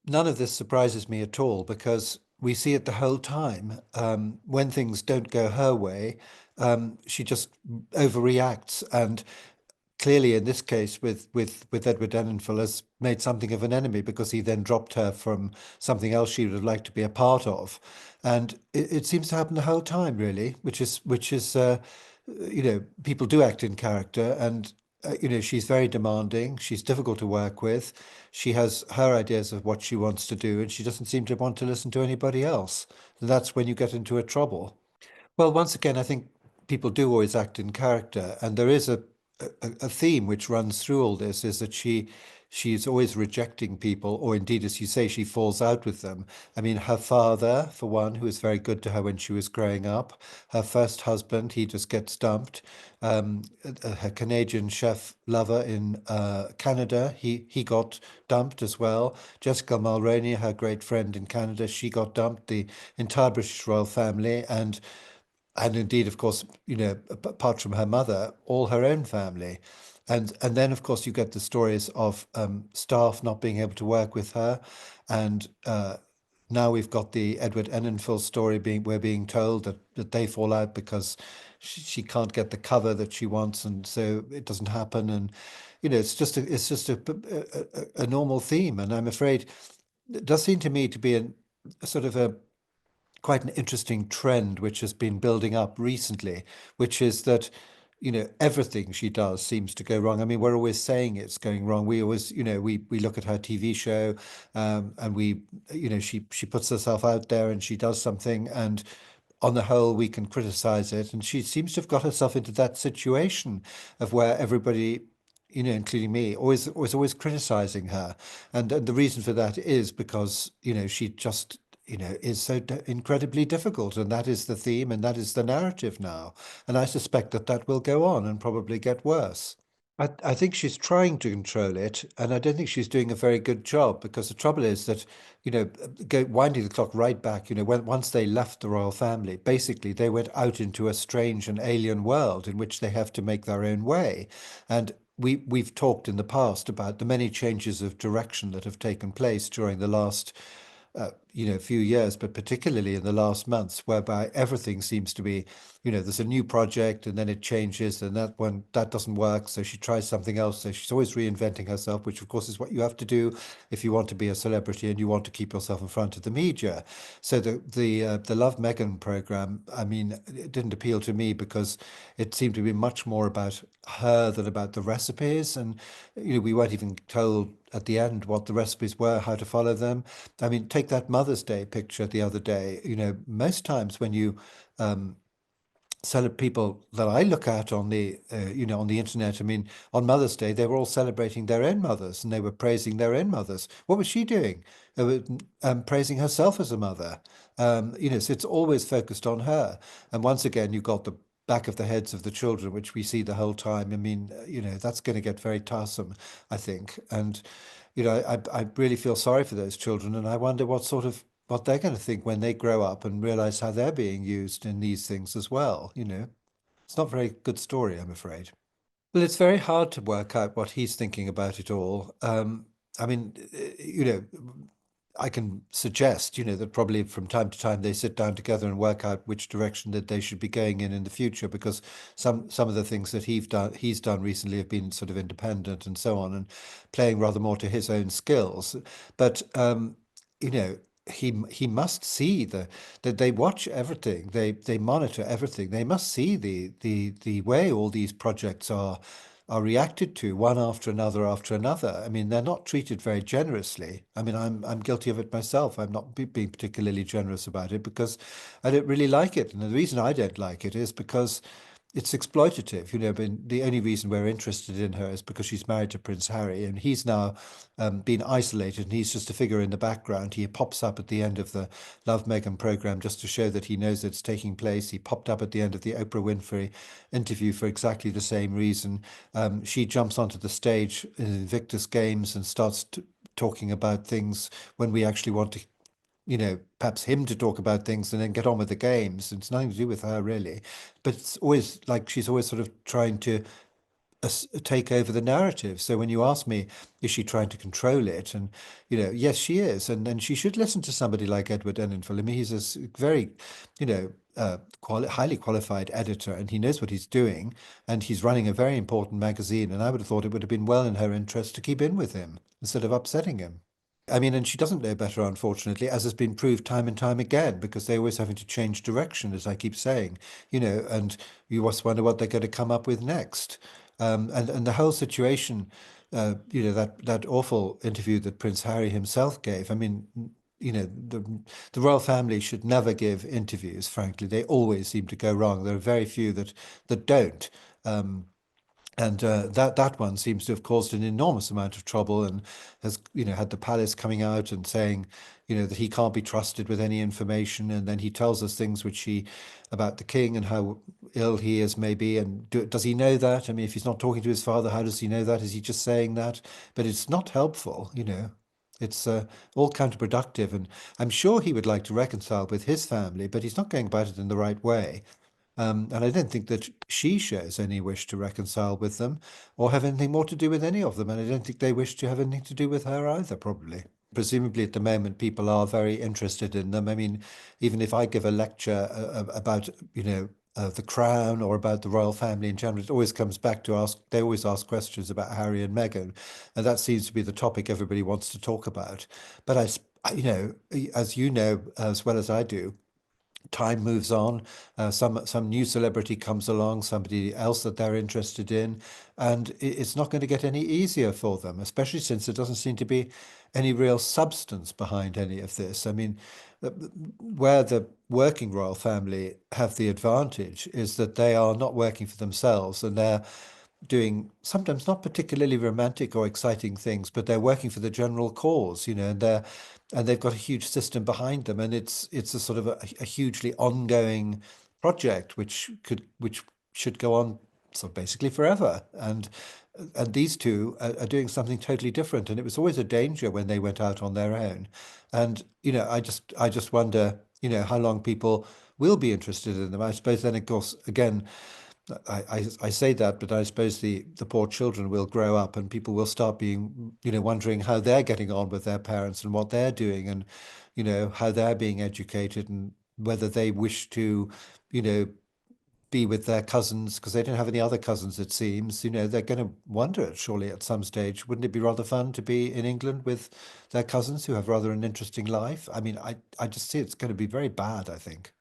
none of this surprises me at all because we see it the whole time. When things don't go her way, she just overreacts. And clearly, in this case, with Edward Enninful, has made something of an enemy because he then dropped her from something else she would have liked to be a part of. And it seems to happen the whole time, really, which is, people do act in character, and she's very demanding. She's difficult to work with. She has her ideas of what she wants to do, and she doesn't seem to want to listen to anybody else. And that's when you get into a trouble. Well, once again, I think people do always act in character, and there is a theme which runs through all this is that she's always rejecting people, or indeed, as you say, she falls out with them. I mean, her father, for one, who was very good to her when she was growing up, her first husband, he just gets dumped. Her Canadian chef lover in Canada, he got dumped as well. Jessica Mulroney, her great friend in Canada, she got dumped. The entire British royal family, and indeed, of course, apart from her mother, all her own family. And then, of course, you get the stories of staff not being able to work with her. And now we've got the Edward Enninful story we're being told that they fall out because she can't get the cover that she wants, and so it doesn't happen. And it's just a normal theme. And I'm afraid it does seem to me to be a sort of a quite an interesting trend which has been building up recently, which is that, everything she does seems to go wrong. I mean, we're always saying it's going wrong. We always, we look at her TV show, and she puts herself out there and she does something, and on the whole, we can criticize it. And she seems to have got herself into that situation of where everybody, including me, always criticizing her. And the reason for that is because, she just, is so incredibly difficult. And that is the theme and that is the narrative now. And I suspect that that will go on and probably get worse. I think she's trying to control it, and I don't think she's doing a very good job because the trouble is that, winding the clock right back, once they left the royal family, basically they went out into a strange and alien world in which they have to make their own way. And we've talked in the past about the many changes of direction that have taken place during the last few years, but particularly in the last months, whereby everything seems to be, there's a new project and then it changes, and that doesn't work, so she tries something else. So she's always reinventing herself, which of course is what you have to do if you want to be a celebrity and you want to keep yourself in front of the media. So the Love Meghan program, I mean, it didn't appeal to me because it seemed to be much more about her than about the recipes, and we weren't even told at the end what the recipes were, how to follow them. I mean, take that Mother's Day picture the other day. Most times when you people that I look at on on the internet, I mean, on Mother's Day, they were all celebrating their own mothers and they were praising their own mothers. What was she doing? Praising herself as a mother. So it's always focused on her. And once again, you've got the back of the heads of the children, which we see the whole time. I mean, that's going to get very tiresome, I think. And I really feel sorry for those children, and I wonder what they're going to think when they grow up and realize how they're being used in these things as well. It's not a very good story, I'm afraid. Well, it's very hard to work out what he's thinking about it all. I mean, I can suggest, that probably from time to time they sit down together and work out which direction that they should be going in the future, because some of the things that he's done recently have been sort of independent and so on, and playing rather more to his own skills. But you know, he must see that they watch everything, they monitor everything. They must see the way all these projects are reacted to one after another after another. I mean, they're not treated very generously. I mean, I'm guilty of it myself. I'm not being particularly generous about it because I don't really like it. And the reason I don't like it is because it's exploitative. But the only reason we're interested in her is because she's married to Prince Harry, and he's now been isolated, and he's just a figure in the background. He pops up at the end of the Love Meghan program just to show that he knows it's taking place. He popped up at the end of the Oprah Winfrey interview for exactly the same reason. She jumps onto the stage in Invictus Games and starts talking about things when we actually want to, perhaps him to talk about things and then get on with the games. It's nothing to do with her really, but it's always like she's always sort of trying to take over the narrative. So when you ask me, is she trying to control it? And yes, she is, and she should listen to somebody like Edward Enninful. I mean, he's a very, highly qualified editor, and he knows what he's doing, and he's running a very important magazine. And I would have thought it would have been well in her interest to keep in with him instead of upsetting him. I mean, and she doesn't know better, unfortunately, as has been proved time and time again, because they're always having to change direction, as I keep saying, and you just wonder what they're going to come up with next. And the whole situation, that awful interview that Prince Harry himself gave. I mean, the royal family should never give interviews, frankly. They always seem to go wrong. There are very few that don't. Um, and that one seems to have caused an enormous amount of trouble, and has had the palace coming out and saying that he can't be trusted with any information, and then he tells us things which he about the king and how ill he is, maybe. And does he know that? I mean, if he's not talking to his father, how does he know that? Is he just saying that? But it's not helpful. It's all counterproductive, and I'm sure he would like to reconcile with his family, but he's not going about it in the right way. And I don't think that she shows any wish to reconcile with them or have anything more to do with any of them. And I don't think they wish to have anything to do with her either, probably. Presumably, at the moment, people are very interested in them. I mean, even if I give a lecture about, the crown or about the royal family in general, it always comes back to they always ask questions about Harry and Meghan. And that seems to be the topic everybody wants to talk about. But as you know, as well as I do, time moves on. Some new celebrity comes along, somebody else that they're interested in, and it's not going to get any easier for them, especially since there doesn't seem to be any real substance behind any of this. I mean, uh, where the working royal family have the advantage is that they are not working for themselves, and they're doing sometimes not particularly romantic or exciting things, but they're working for the general cause, and they've got a huge system behind them, and it's a sort of a hugely ongoing project which should go on so basically forever. And these two are doing something totally different, and it was always a danger when they went out on their own. And I just wonder, how long people will be interested in them. I suppose then, of course, again, I say that, but I suppose the poor children will grow up, and people will start being, wondering how they're getting on with their parents and what they're doing, and how they're being educated, and whether they wish to, you know, be with their cousins because they don't have any other cousins, it seems. They're going to wonder it surely at some stage. Wouldn't it be rather fun to be in England with their cousins who have rather an interesting life? I mean, I just see it's going to be very bad, I think.